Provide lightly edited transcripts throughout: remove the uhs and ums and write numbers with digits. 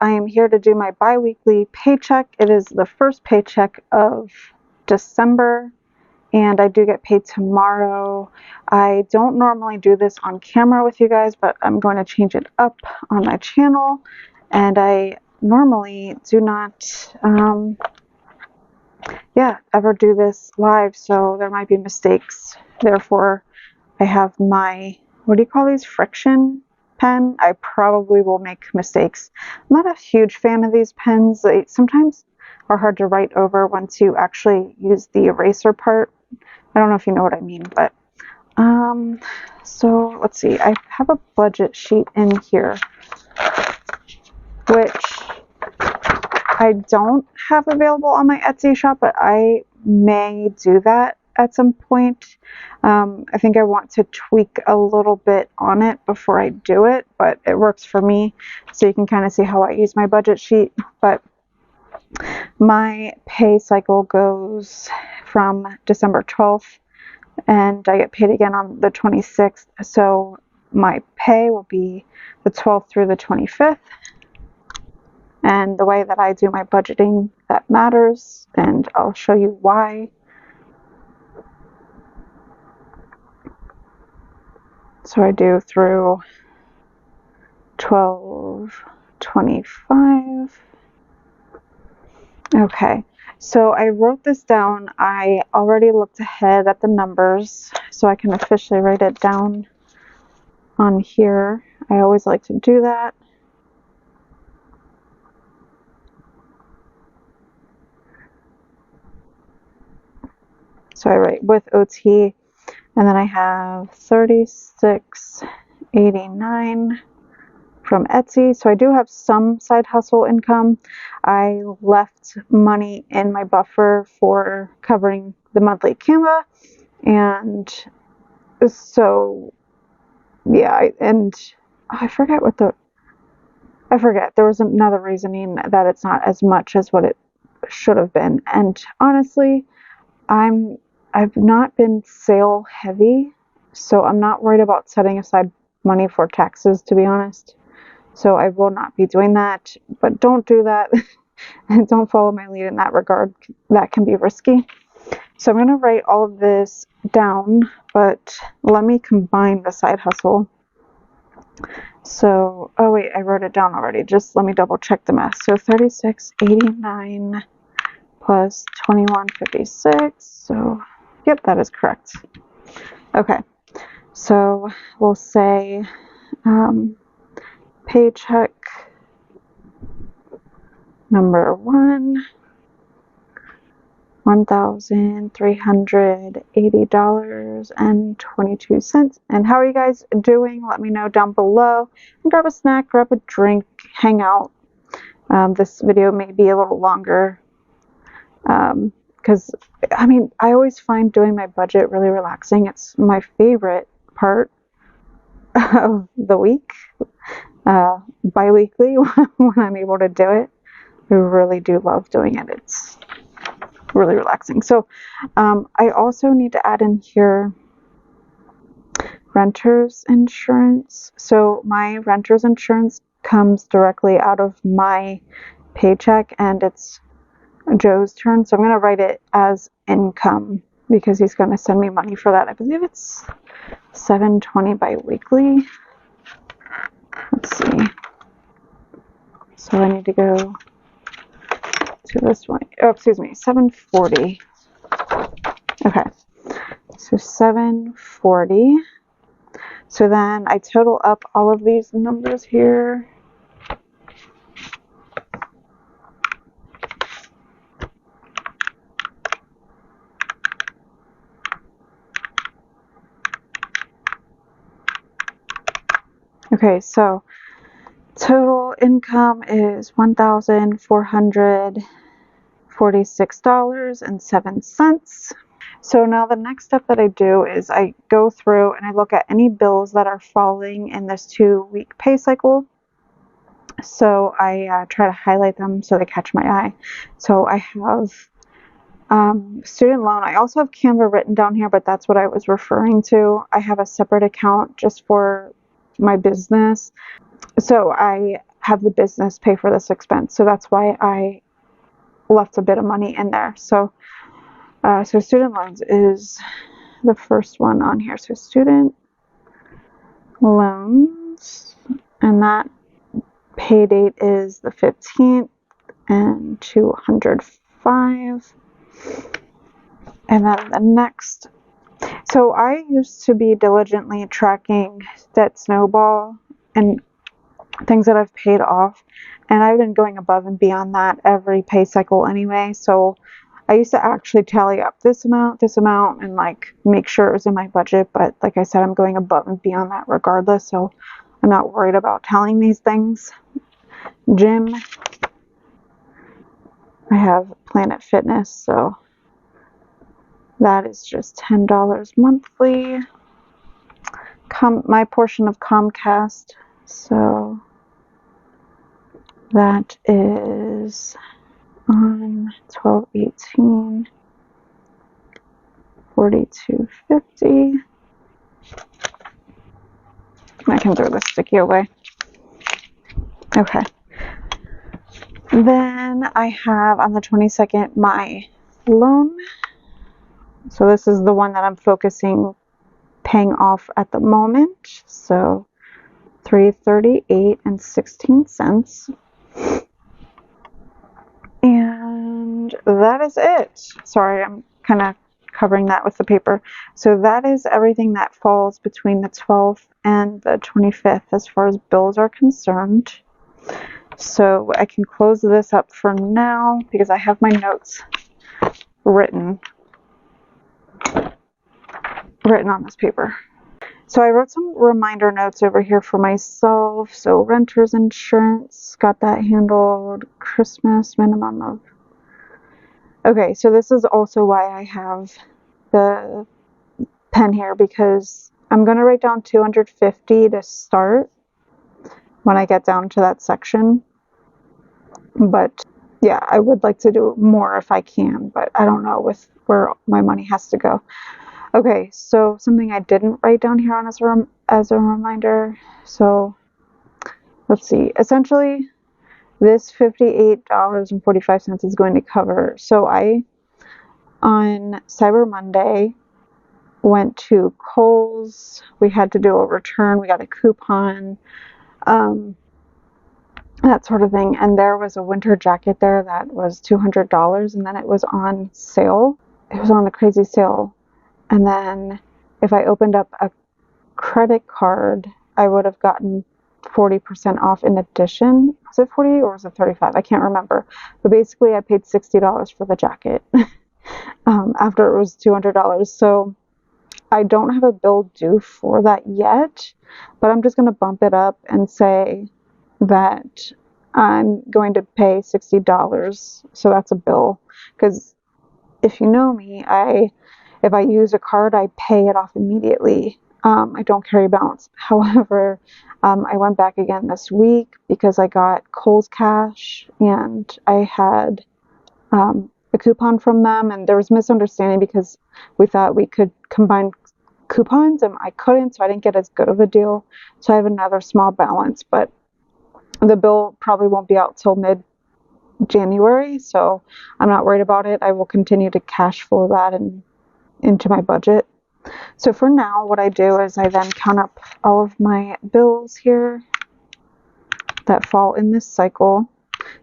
I am here to do my bi-weekly paycheck. It is the first paycheck of December, and I do get paid tomorrow. I don't normally do this on camera with you guys, but I'm going to change it up on my channel, and I normally do not ever do this live, so there might be mistakes. Therefore, I have my, what do you call these, friction pen. I probably will make mistakes. I'm not a huge fan of these pens. They sometimes are hard to write over once you actually use the eraser part. I don't know if you know what I mean, but so let's see. I have a budget sheet in here, which I don't have available on my Etsy shop, but I may do that at some point. I think I want to tweak a little bit on it before I do it, but it works for me, so you can kind of see how I use my budget sheet. But my pay cycle goes from December 12th, and I get paid again on the 26th, so my pay will be the 12th through the 25th. And the way that I do my budgeting, that matters, and I'll show you why. So I do through 12/25. Okay, so I wrote this down. I already looked ahead at the numbers, so I can officially write it down on here. I always like to do that. So I write with OT, and then I have $36.89 from Etsy. So I do have some side hustle income. I left money in my buffer for covering the monthly Canva, and so yeah, I forget there was another reasoning that it's not as much as what it should have been. And honestly, I've not been sale heavy, so I'm not worried about setting aside money for taxes, to be honest. So I will not be doing that, but don't do that and don't follow my lead in that regard. That can be risky. So I'm going to write all of this down, but let me combine the side hustle. So, oh wait, I wrote it down already. Just let me double check the math. So $36.89 plus $21.56. So, yep, that is correct. Okay, so we'll say paycheck number 1, $1,380.22. And how are you guys doing? Let me know down below. And grab a snack, grab a drink, hang out. This video may be a little longer because I always find doing my budget really relaxing. It's my favorite part of the week, bi-weekly when I'm able to do it. I really do love doing it. It's really relaxing. So I also need to add in here renter's insurance. So my renter's insurance comes directly out of my paycheck, and it's Joe's turn. So I'm going to write it as income because he's going to send me money for that. I believe it's $720 bi-weekly. Let's see. So I need to go to this one. Oh, excuse me, $740. Okay, so $740. So then I total up all of these numbers here. Okay, so total income is $1,446.07. So now the next step that I do is I go through and I look at any bills that are falling in this 2-week pay cycle. So I try to highlight them so they catch my eye. So I have student loan. I also have Canva written down here, but that's what I was referring to. I have a separate account just for my business. So I have the business pay for this expense. So that's why I left a bit of money in there. So, so student loans is the first one on here. So student loans, and that pay date is the 15th and 205. And then the next, so I used to be diligently tracking debt snowball and things that I've paid off, and I've been going above and beyond that every pay cycle anyway. So I used to actually tally up this amount, and like make sure it was in my budget. But like I said, I'm going above and beyond that regardless. So I'm not worried about tallying these things. Gym, I have Planet Fitness, so that is just $10 monthly. My portion of Comcast, so that is on 12/18, $42.50. I can throw the sticky away. Okay. Then I have on the 22nd my loan. So this is the one that I'm paying off at the moment. So $338.16. And that is it. Sorry, I'm kind of covering that with the paper. So that is everything that falls between the 12th and the 25th as far as bills are concerned. So I can close this up for now because I have my notes written on this paper. So I wrote some reminder notes over here for myself. So renter's insurance, got that handled. Christmas minimum of... Okay, so this is also why I have the pen here, because I'm going to write down $250 to start when I get down to that section. But yeah, I would like to do more if I can, but I don't know with where my money has to go. Okay, so something I didn't write down here on as a reminder. So let's see. Essentially, this $58.45 is going to cover. So I, on Cyber Monday, went to Kohl's. We had to do a return. We got a coupon, that sort of thing. And there was a winter jacket there that was $200, and then it was on sale. It was on a crazy sale. And then if I opened up a credit card, I would have gotten 40% off in addition. Was it 40 or was it 35? I can't remember. But basically, I paid $60 for the jacket after it was $200. So I don't have a bill due for that yet, but I'm just going to bump it up and say that I'm going to pay $60. So that's a bill. Because if you know me, if I use a card, I pay it off immediately. I don't carry a balance. However, I went back again this week because I got Kohl's Cash and I had a coupon from them, and there was misunderstanding because we thought we could combine coupons and I couldn't, so I didn't get as good of a deal. So I have another small balance, but the bill probably won't be out till mid-January, so I'm not worried about it. I will continue to cash flow that into my budget. So for now, what I do is I then count up all of my bills here that fall in this cycle.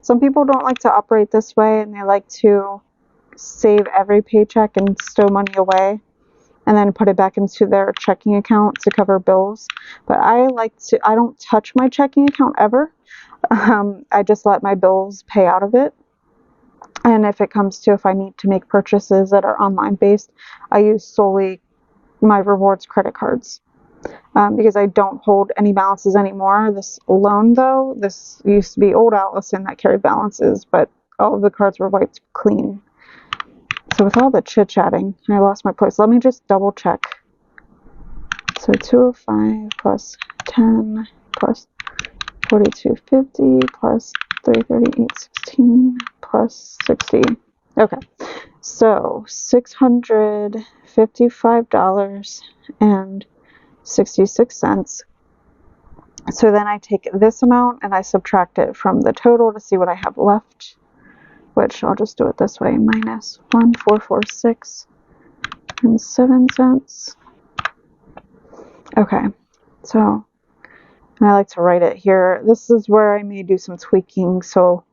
Some people don't like to operate this way, and they like to save every paycheck and stow money away and then put it back into their checking account to cover bills. But I don't touch my checking account ever. I just let my bills pay out of it. And if I need to make purchases that are online based, I use solely my rewards credit cards, because I don't hold any balances anymore. This loan, though, this used to be old Allison that carried balances, but all of the cards were wiped clean. So with all the chit-chatting, I lost my place. Let me just double check. So 205 plus 10 plus 42.50 plus 338.16 plus 60. Okay, so $655.66 So then I take this amount and I subtract it from the total to see what I have left, which I'll just do it this way, minus 1,446 and 7 cents. Okay, so and I like to write it here. This is where I may do some tweaking so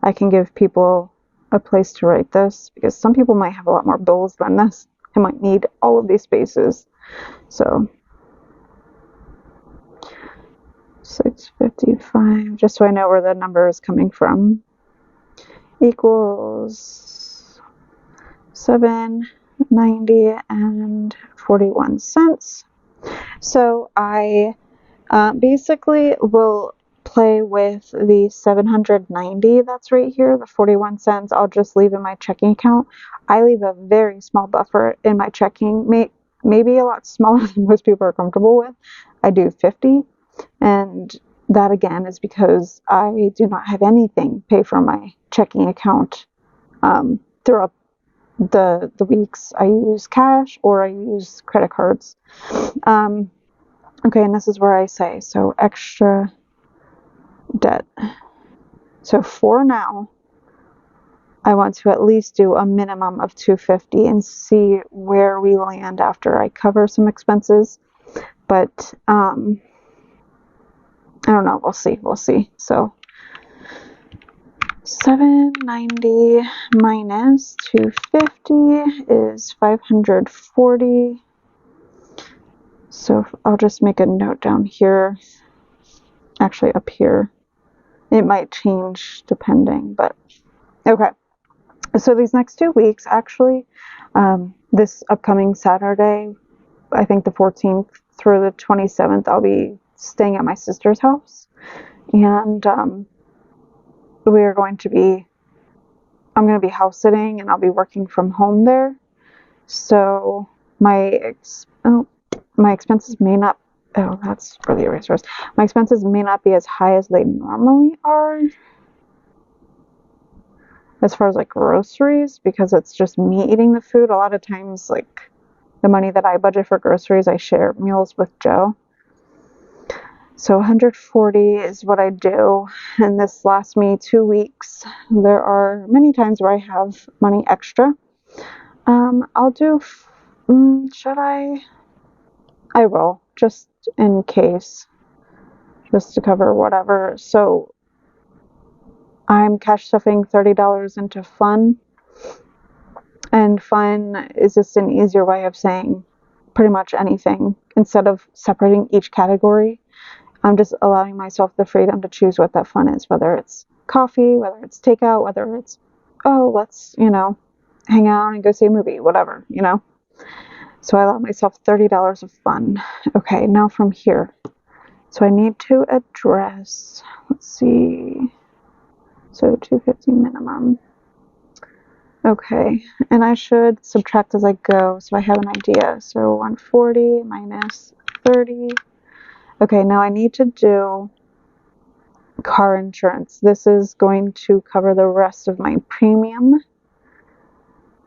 I can give people a place to write this, because some people might have a lot more bills than this. I might need all of these spaces. So 655, just so I know where the number is coming from, equals 790 and 41 cents. So I basically will play with the 790 that's right here, the 41 cents. I'll just leave in my checking account. I leave a very small buffer in my checking, maybe a lot smaller than most people are comfortable with. I do 50, and that again is because I do not have anything pay from my checking account throughout the weeks. I use cash or I use credit cards. Okay, and this is where I say, so extra debt. So for now, I want to at least do a minimum of 250 and see where we land after I cover some expenses. But I don't know. We'll see. So 790 minus 250 is 540. So I'll just make a note down here. Actually, up here. It might change depending, but okay. So these next 2 weeks, actually, this upcoming Saturday, I think the 14th through the 27th, I'll be staying at my sister's house, and I'm going to be house sitting, and I'll be working from home there. So my expenses may not. Oh, that's for the erasers. My expenses may not be as high as they normally are, as far as like groceries, because it's just me eating the food. A lot of times, like the money that I budget for groceries, I share meals with Joe. So 140 is what I do, and this lasts me 2 weeks. There are many times where I have money extra. I'll do, should I? I will, just in case, just to cover whatever. So I'm cash stuffing $30 into fun. And fun is just an easier way of saying pretty much anything. Instead of separating each category, I'm just allowing myself the freedom to choose what that fun is, whether it's coffee, whether it's takeout, whether it's, oh, let's, hang out and go see a movie, whatever, So I allow myself $30 of fun. Okay, now from here. So I need to address, let's see, so 250 minimum. Okay, and I should subtract as I go so I have an idea. So 140 minus 30. Okay, now I need to do car insurance. This is going to cover the rest of my premium.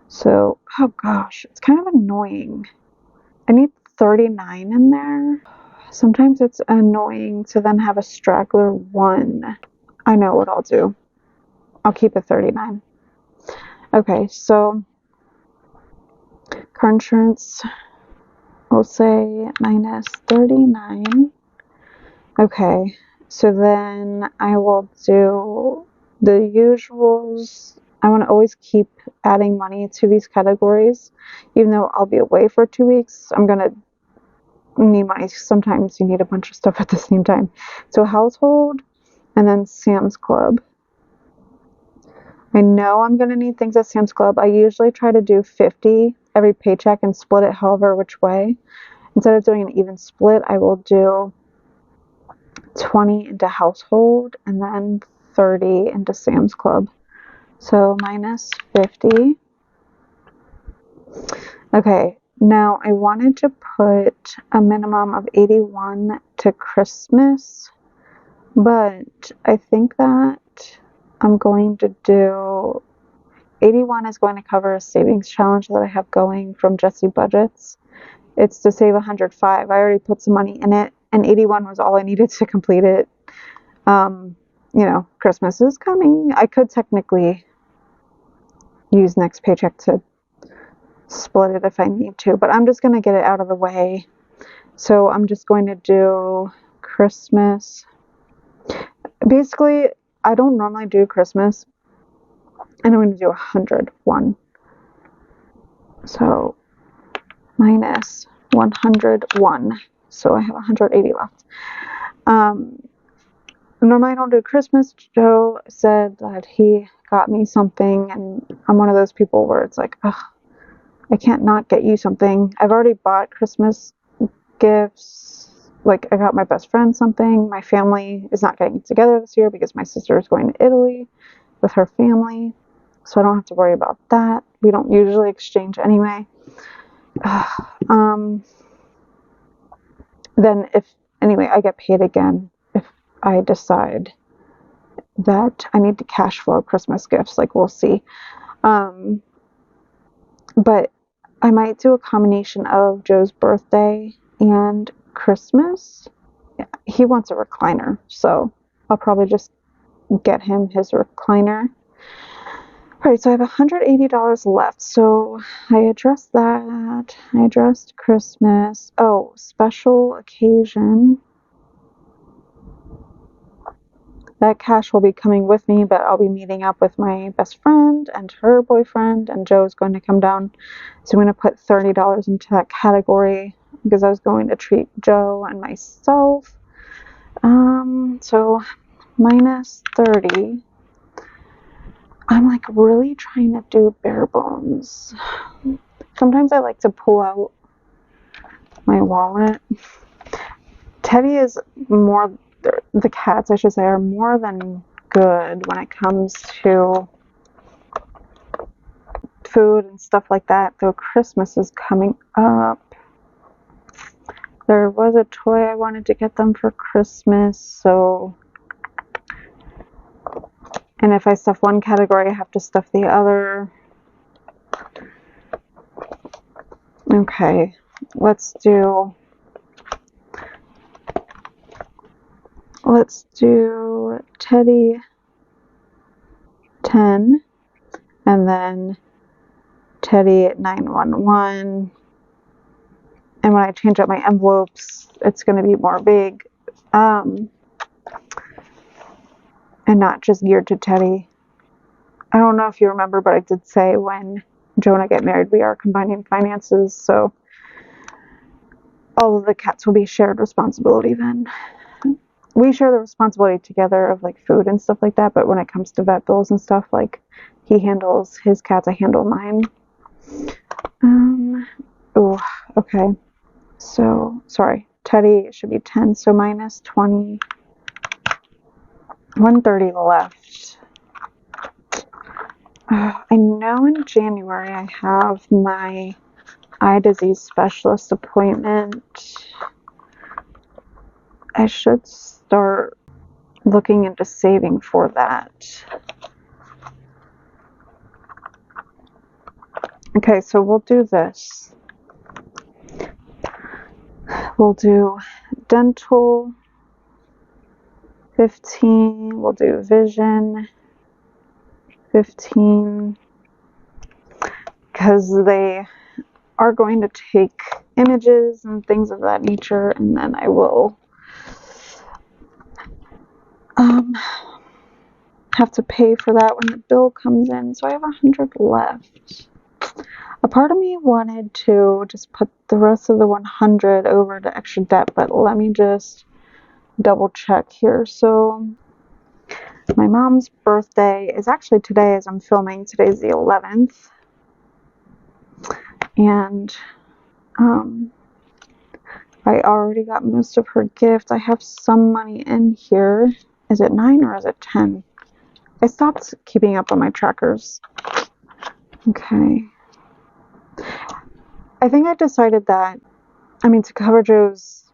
So, oh gosh, it's kind of annoying. I need 39 in there. Sometimes it's annoying to then have a straggler 1. I know what I'll do. I'll keep it 39. Okay, so car insurance, we'll say minus 39. Okay, so then I will do the usuals. I want to always keep adding money to these categories. Even though I'll be away for 2 weeks, I'm going to need money. Sometimes you need a bunch of stuff at the same time. So household, and then Sam's Club. I know I'm going to need things at Sam's Club. I usually try to do 50 every paycheck and split it however which way. Instead of doing an even split, I will do 20 into household and then 30 into Sam's Club. So minus 50. Okay, now I wanted to put a minimum of 81 to Christmas, but I think that I'm going to do 81 is going to cover a savings challenge that I have going from Jesse Budgets. It's to save 105. I already put some money in it and 81 was all I needed to complete it. You know, Christmas is coming. I could technically use next paycheck to split it if I need to, but I'm just going to get it out of the way. So I'm just going to do Christmas. Basically, I don't normally do Christmas, and I'm going to do 101. So minus 101. So I have 180 left. Normally I don't do Christmas. Joe said that he got me something, and I'm one of those people where it's like, ugh, I can't not get you something. I've already bought Christmas gifts. Like, I got my best friend something. My family is not getting together this year because my sister is going to Italy with her family, so I don't have to worry about that. We don't usually exchange anyway. Then anyway, I get paid again if I decide that I need to cash flow Christmas gifts. Like, we'll see. But I might do a combination of Joe's birthday and Christmas. He wants a recliner, so I'll probably just get him his recliner. All right, so I have $180 left. So I addressed that. I addressed Christmas. Oh, special occasion. That cash will be coming with me, but I'll be meeting up with my best friend and her boyfriend, and Joe's going to come down. So I'm going to put $30 into that category because I was going to treat Joe and myself. So minus 30. I'm like really trying to do bare bones. Sometimes I like to pull out my wallet. Teddy is more, the cats I should say, are more than good when it comes to food and stuff like that, though Christmas is coming up. There was a toy I wanted to get them for Christmas, so, and if I stuff one category, I have to stuff the other. Okay, let's do Teddy 10, and then Teddy 911. And when I change up my envelopes, it's going to be more big, and not just geared to Teddy. I don't know if you remember, but I did say when Joe and I get married, we are combining finances, so all of the cats will be shared responsibility then. We share the responsibility together of like food and stuff like that, but when it comes to vet bills and stuff, like he handles his cats, I handle mine. Oh, okay. So, sorry, Teddy should be 10, so minus 20. 130 left. I know in January I have my eye disease specialist appointment. I should start looking into saving for that. Okay, so we'll do this. We'll do dental 15. We'll do vision 15, because they are going to take images and things of that nature, and then I will have to pay for that when the bill comes in. So I have 100 left. A part of me wanted to just put the rest of the 100 over to extra debt, but let me just double check here. So my mom's birthday is actually today as I'm filming. Today's the 11th. And I already got most of her gift. I have some money in here. Is it 9 or is it 10? I stopped keeping up on my trackers. Okay. I think I decided that, to cover Joe's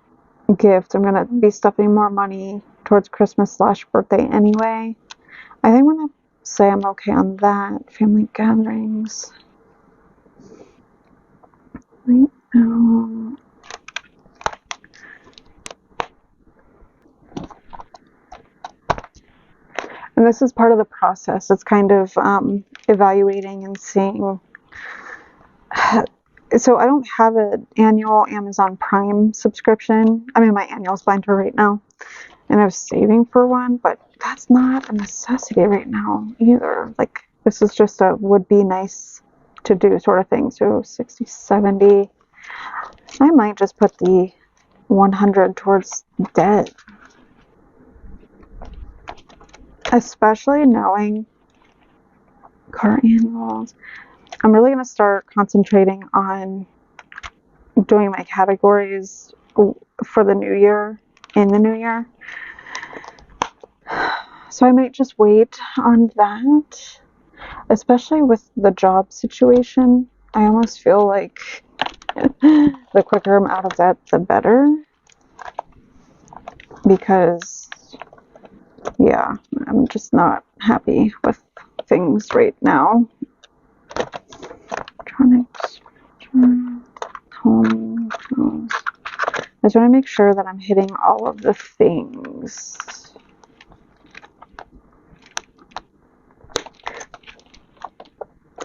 gift, I'm going to be stuffing more money towards Christmas/birthday anyway. I think I'm going to say I'm okay on that. Family gatherings. And this is part of the process. It's kind of evaluating and seeing. So I don't have an annual Amazon Prime subscription. I'm in my annuals binder right now, and I was saving for one, but that's not a necessity right now either. Like, this is just a would be nice to do sort of thing. So 60, 70. I might just put the 100 towards debt. Especially knowing car annuals. I'm really going to start concentrating on doing my categories for the new year, in the new year. So I might just wait on that, especially with the job situation. I almost feel like the quicker I'm out of that, the better. Because, yeah, I'm just not happy with things right now. Electronics, home, homes. I just want to make sure that I'm hitting all of the things.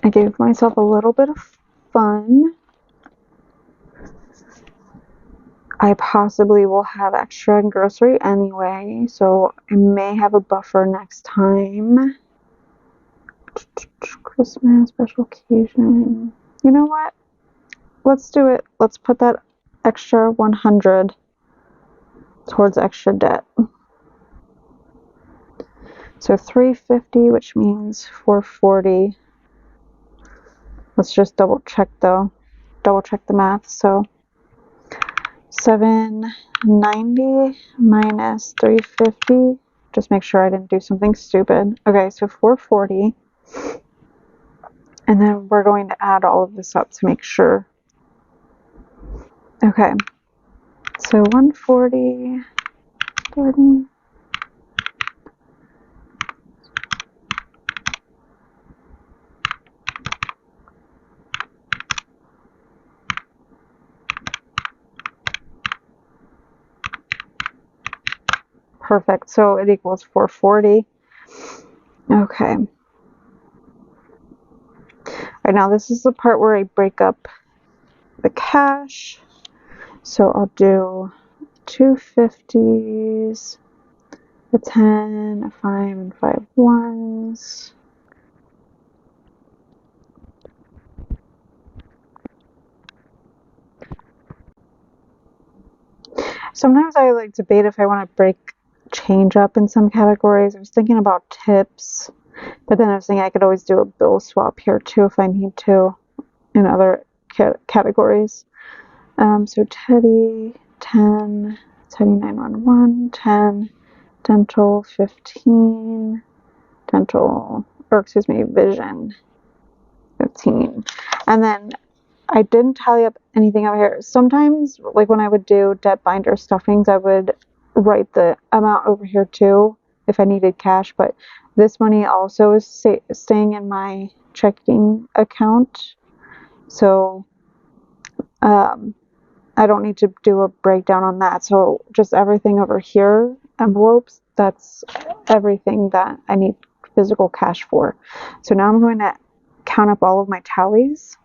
I gave myself a little bit of fun. I possibly will have extra in grocery anyway, so I may have a buffer next time. Christmas, special occasion. You know what? Let's do it. Let's put that extra 100 towards extra debt. So 350, which means 440. Let's just double check the math. So 790 minus 350. Just make sure I didn't do something stupid. Okay, so 440. And then we're going to add all of this up to make sure. Okay, so 140, 30. Perfect, so it equals 440. Okay. Right now, this is the part where I break up the cash. So I'll do 250s, a 10, a 5, and 5 ones. Sometimes I like debate if I want to break change up in some categories. I was thinking about tips, but then I was thinking I could always do a bill swap here too if I need to in other categories. So Teddy, 10, Teddy 911, 10, dental 15, vision 15. And then I didn't tally up anything over here. Sometimes, like when I would do debt binder stuffings, I would write the amount over here too if I needed cash, but this money also is staying in my checking account. So I don't need to do a breakdown on that. So just everything over here, envelopes, that's everything that I need physical cash for. So now I'm going to count up all of my tallies.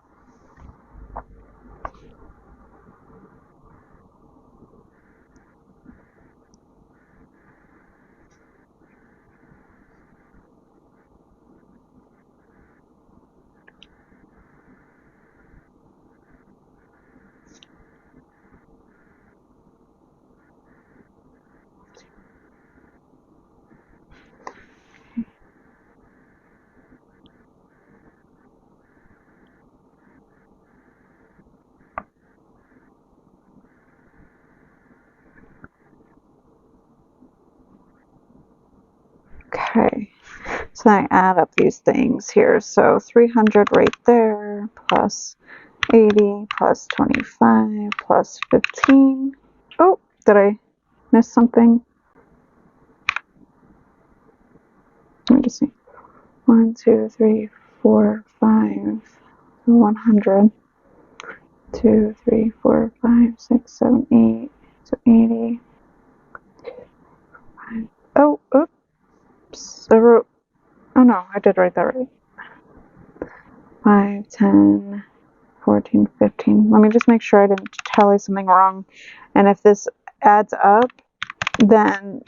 Okay, so then I add up these things here. So 300 right there, plus 80, plus 25, plus 15. Oh, did I miss something? Let me just see. 1, 2, 3, 4, 5, 100. 2, 3, 4, 5, 6, 7, 8. So 80. 5. Oh, Oops, oh no, I did write that right. 5, 10, 14, 15. Let me just make sure I didn't tally something wrong. And if this adds up, then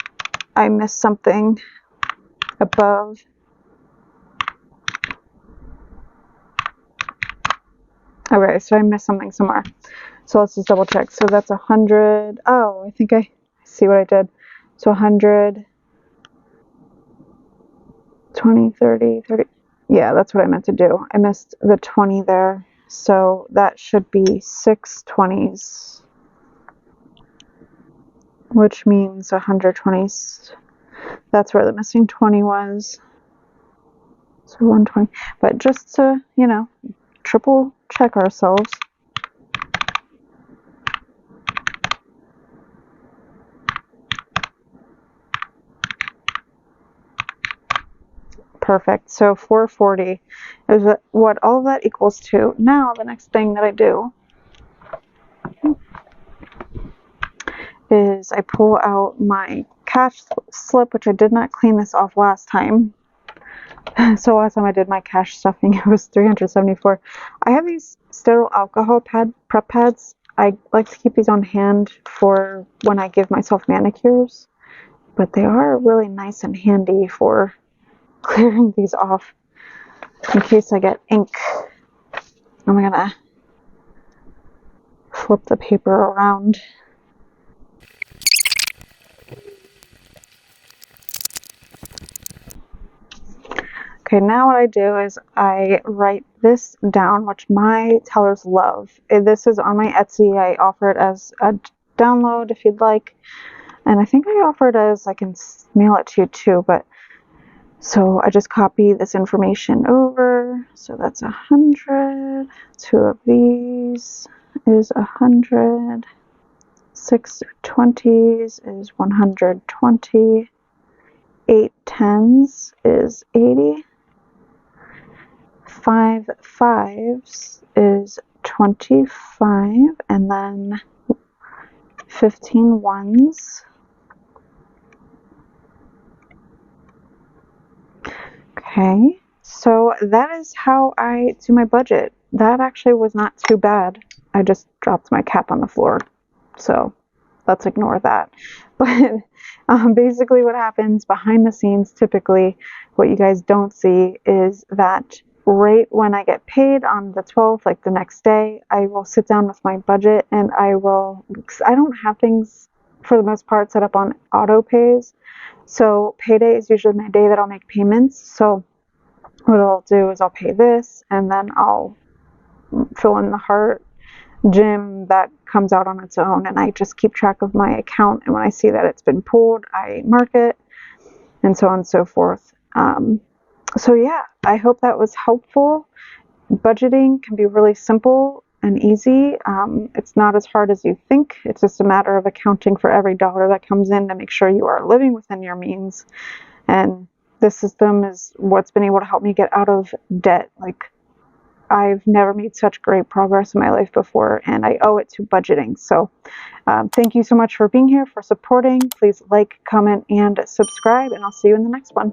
I missed something above. Okay, so I missed something somewhere. So let's just double check. So that's 100. Oh, I think I see what I did. So 100, 20, 30, 30. Yeah, that's what I meant to do. I missed the 20 there. So that should be 6 20s, which means 120s. That's where the missing 20 was. So 120. But just to, triple check ourselves. Perfect. So 440 is what all of that equals to. Now the next thing that I do is I pull out my cash slip, which I did not clean this off last time. So last time I did my cash stuffing, it was 374. I have these sterile alcohol prep pads. I like to keep these on hand for when I give myself manicures, but they are really nice and handy for clearing these off in case I get ink. I'm gonna flip the paper around. Okay, now what I do is I write this down, which my tellers love. This is on my Etsy. I offer it as a download if you'd like. And I think I offer it as I can mail it to you too, but so I just copy this information over. So that's 100. 2 of these is 100. 6 20s is 120. 8 10s is 80. 5 5s is 25. And then 15 ones. Okay, so that is how I do my budget. That actually was not too bad. I just dropped my cap on the floor, so let's ignore that. But basically what happens behind the scenes, typically, what you guys don't see is that right when I get paid on the 12th, like the next day, I will sit down with my budget and I don't have things for the most part set up on auto pays. So payday is usually my day that I'll make payments. So what I'll do is I'll pay this and then I'll fill in the heart gym that comes out on its own, and I just keep track of my account, and when I see that it's been pulled, I mark it, and so on and so forth. So yeah, I hope that was helpful. Budgeting can be really simple and easy. It's not as hard as you think. It's just a matter of accounting for every dollar that comes in to make sure you are living within your means. And this system is what's been able to help me get out of debt. Like, I've never made such great progress in my life before, and I owe it to budgeting. So thank you so much for being here, for supporting. Please like, comment, and subscribe, and I'll see you in the next one.